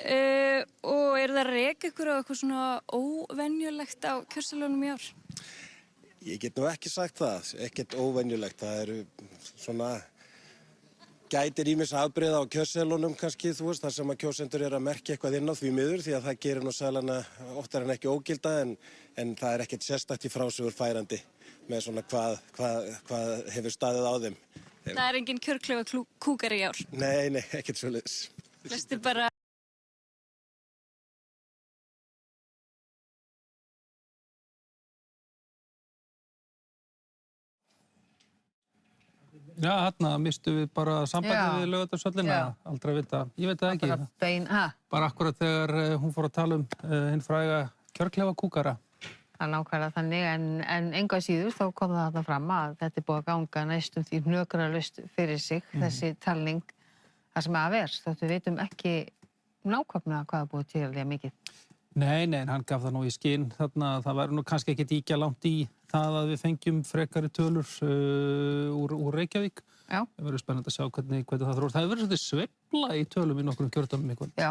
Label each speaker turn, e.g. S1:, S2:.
S1: Og það að reka ykkur á eitthvað svona óvenjulegt á kjörseðlunum í ár?
S2: Ég get nú ekki sagt það, ekkert óvenjulegt. Það eru svona gætir ýmis afbrigða á kjörseðlunum kannski, þú veist, þar sem að kjósendur eru að merkja eitthvað inn á því miður, því að það gerir nú seðlana oftar en ekki ógilda, en það er ekkert sérstakt í frásögur færandi með svona hvað hefur staðið á þeim.
S1: Það er engin kjörklefa kúkar í ár?
S2: Nei, ekkert svoleiðis.
S1: Flestir bara...
S3: Já, þarna mistu við bara sambandið við Laugardalshöllina, aldrei að vita. Ég veit það ekki. Bara akkurat þegar hún fór að tala hinn fræga kjörklefa kúkara.
S4: Það er nákvæmlega þannig, en engu að síður þá kom það þarna fram að þetta er búið að ganga næstum því hnökralaust fyrir sig, þessi talning, það sem að verð. Þóttu við vitum ekki nákvæmlega hvað er búið til því mikið.
S3: Nei, en hann gaf það nú í skinn þarna að það væri nú kannski ekkert ýkja langt í það að við fengjum frekari tölur úr Reykjavík.
S4: Já.
S3: Það verður spennandi að sjá hvernig það þróast. Það hefur verið svolítið sveifla í tölum í nokkrum kjördæmum.